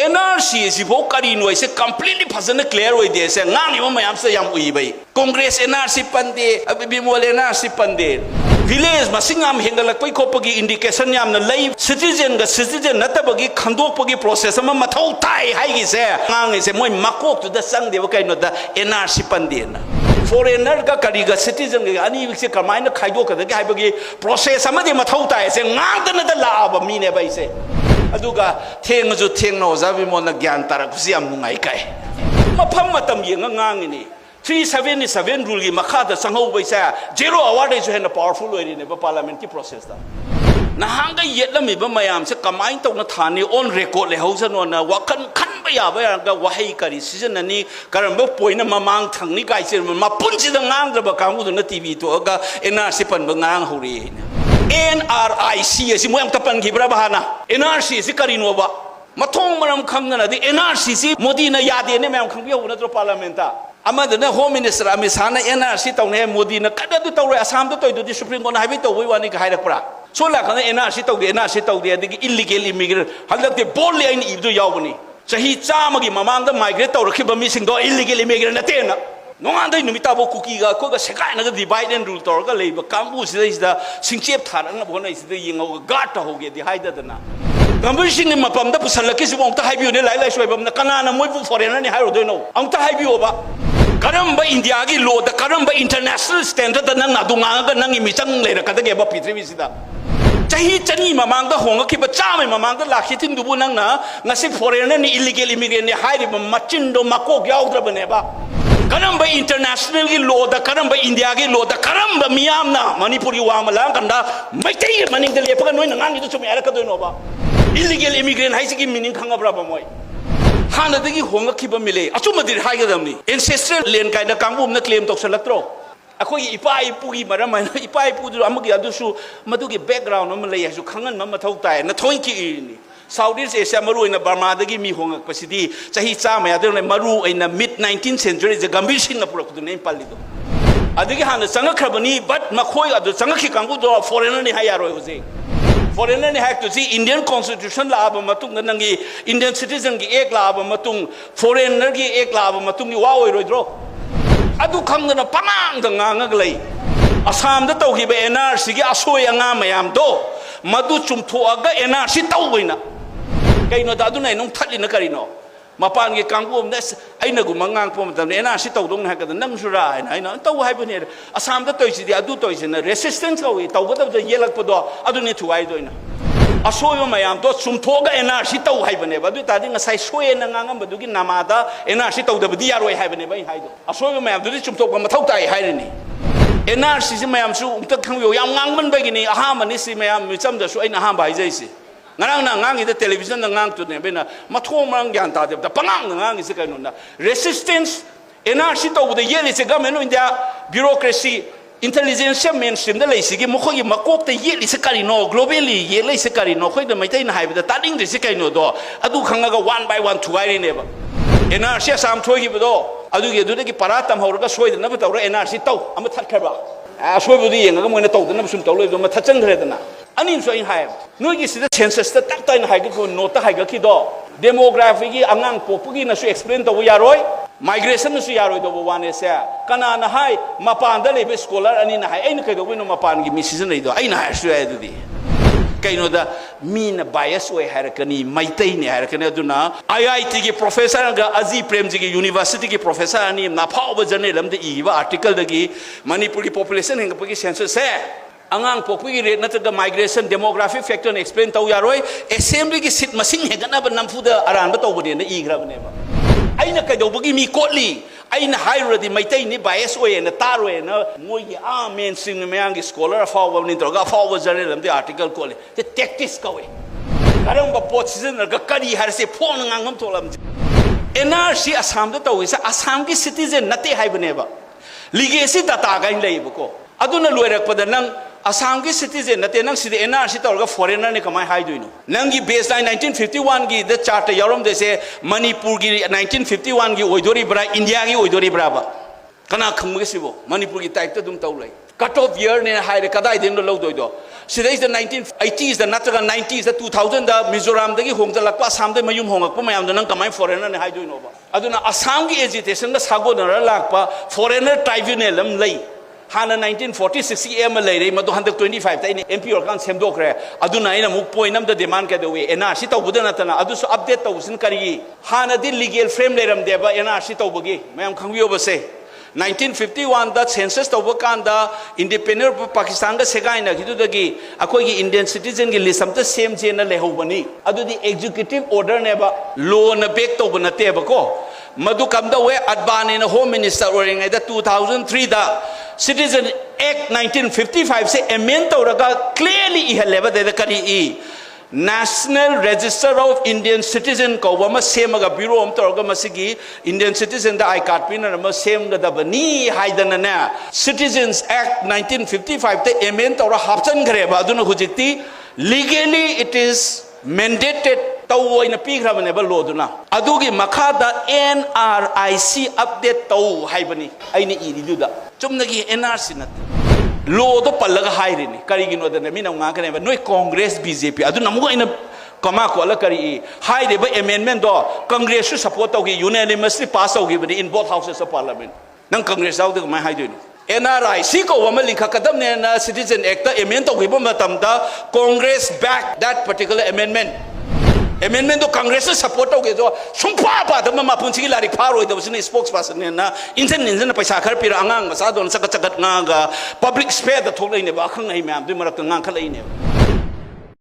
NRC is karino is completely clear with this. Nang yung mayam sa yam uibay. Congress NRC pande, Oja Bimol NRC pande. Village masingam hingalakpay ko pagi indication yam na live citizen natabagi khandok pagi process ama mathaw tai hai gi se ngang se moi makok to the sang de kai no da NRC pande na. Foreigner ka kariga citizen ga ani wik se kamai na khaido ka da hai bagi process ama de mathaw tai se ngang da na da la ba mi ne bai se. Aduga theng ju theng no Oja Bimol na gyan tarak si am ngai kai mafam matam yeng ngang ni 377 rule gi makha da sanghau bai sa zero award is hen powerful oi ne ba parliament ki process da na hanga yetlami ba mayam se kamai tok na thani on record le hausa no na wakan khan ba ya ba ga wahai kari season ani karam ba poina mamang thang ni kai se ma punji da ngang da ba kamu na tv to ga NRC pan ba ngang hori NRC si mo ang tapan gibra bahana NRC si karino ba mathong maram khangna na di NRC si Modi na yade ne mayam khangbiyo na tro parlamenta amada na home minister amisana NRC tawne Modi na kada du tawre Assam do toy du Supreme Court na habi to wi wani ka hairak pra so la kana NRC tawde adi illegal immigrant halak te bol le in ibdu yawbani sahi chama gi mamang da migrate tawrakhiba mi sing do illegal immigrant na te na nonga numita bo kuki ga ko ga sekai na divide and rule tor ga leiba kambu sida singchep tharang na bona sida yingo gat ta hoge di haida dana gambu sing ni mapam da pusalaki si bom ta haibiu ne lai shoi bam na kana na moi bu foreigner ni hairo do no ang ta haibiu ba karamba India gi law da karamba international standard da nang adunga ga nang imi chang le ra ka da ge ba pitri sida chahi chani mamang da honga ki ba chamai mamang da lakhi tin du bu nang na ngasi foreigner ni illegal immigrant ni hairi ba machindo makok yaudra bane ba karamba international ki law da karamba India ki law da karamba miyam na Manipur ki wamala kanda maitai maning de lepa noi nang ngi to chumi ara ka do no ba illegal immigrant hai ki meaning khanga bra ba moi hana de ki honga ki ba mile achuma dir hai ga dam ni ancestral land kai da kangum na claim tok salatro akoi ipai pu gi mara mai ipai pu du amagi adu su madu ki background no malai su khangan ma mathau tai na thoin ki ni Southeast Asia maru ina Burma dagi mi honga pasidi chahi cha ma yadre maru ina mid 19th century je gambir sin na purak du nei palli do adigi hana sanga khabani but makhoi adu sanga ki kangu do foreigner ni hayaro hoje foreigner ni hak to see Indian constitution la aba matung nangi Indian citizen gi ek la aba matung foreigner gi ek la aba matung ni wa oi roi dro adu khang na pamang da nganga lei Assam da tau hi be NRC gi asoi anga mayam do madu chumtho aga NRC tau boina kaino da dunai nong thali na karino mapan ge kangum nes aina gu mangang pom tam NRC tau dong ha ka nang sura aina tau hai bune Assam da toisi di adu toisi na resistance ko tau ba da yelak podo adu ne thuai doina asoyo mayam do chumtho ga NRC tau hai bune ba du ta ding sai soe na ngangam ba du gi namada NRC tau da bi yaroi hai bune bai hai do asoyo mayam du chumtho ba mathau tai hai ni NRC si mayam su umta khangyo yam ngangman bai gi ni aha mani si mayam mi cham da su aina ha bai jai si ngarang na ngang ida television na ngang tu ne bena mathom mang gyan ta de da pangang na ngang se kaino na resistance NRC to the yeli se gamen India bureaucracy intelligence mainstream da lei sigi mokho gi makok te yeli se karino globally yeli se karino khoi da maitai na haiba da taning de se kaino do adu khanga ga one by one thuai ne ba NRC sam thoi gi do adu ge du de gi paratam hawra soi da na ba tawra NRC taw am that khaba a soi bu di yeng ga mo na taw da na sum taw le do ma thachang khre da na anin so in hai no gi sida census ta tak tai na hai ga ko no ta hai ga ki do demography gi angang popu gi na su explain to ya roi migration su ya roi do bo wane se kana na hai mapan da le be scholar ani na hai ai na kai do no mapan gi mi season nei do ai na hai su ai du di kaino da min bias way harakani maitai ne harakani aduna IIT gi professor ga Aji Premji gi university gi professor ani na phau ba journal am de i ba article da gi Manipur gi population heng pa gi census se angang popu gi rate nataga migration demographic factor explain tau yaroi assembly gi sit masing hegana ba namfu da aran ba tau ba ne i gra ba ne ba aina kai do ba gi mi kotli aina hairo di maitai ni bias oye na tarwe na moi gi mainstream mayang gi scholar forward ni droga forward journal am the article kole the tactics kawe karang ba pot season ga kari har se phone ngam tolam NRC Assam da tawi sa Assam gi citizen nate haibane ba legacy data ga in lei ba ko aduna loirak pada nang Assam ki citizen nate nang sidi NRC tawga foreigner ne kamai hai duino nangi baseline 1951 gi the chart yarom de se Manipur gi 1951 gi oidori bra India gi oidori bra ba kana khangme sibo Manipur gi type ta dum tawlai cut off year ne hai re kadai din lo doi do Sidais the 1980s, the Nataga 90s, the 2000, the Mizoram, the Hong, the Lakpa, the Mayum Hong, the Nankamai foreigner and Hydunova. Aduna Asangi agitation, the Sagodana Lakpa, foreigner tribunal, lay. Hana 1946 MLA, Madu 125, MP or Kan Semdokre, Aduna in a Mupoinam, the demand get away, NRC Budanatana, Adus update thousand Kari, Hana the legal frame lerum deba, NRC Tobugi, Mam Kangi say. 1951 that census tawakanda independent Pakistan da segaina hidudagi akoi Indian citizen gi list amta same jena lehobani adu di executive order neba law na back to banate ba ko madu kamda we adbani na home minister oringa da 2003 da Citizen Act 1955 se amend tawraga clearly ihaleba de kari I National Register of Indian Citizen ko wama same aga bureau am torga masigi Indian citizen da I card pin na ma same ga da bani haidana na Citizens Act 1955 te amend tora hapchan gare ba aduna hujikti legally it is mandated taw ina pigra bane ba law duna adugi makhada NRC update taw haibani aini iri duda chumnagi NRC nat law do palaga hairini karigino da mina nga kane ba noi Congress BJP adu namuga ina kama ko ala kari haide ba amendment do Congress su support tawgi unanimously pass tawgi ba in both houses of parliament nang Congress out da mai haidoi NRC ko wama likha kadam ne na Citizen Act ta amend tawgi ba matamda Congress back that particular amendment do Congress support tawgi do sumpa pa da ma punchi lari pharo da usine spokesperson ne na insen paisa khar pira angang masa don sakat nga public spare da thoklai ne ba khang ai mam du marak ngang khalai ne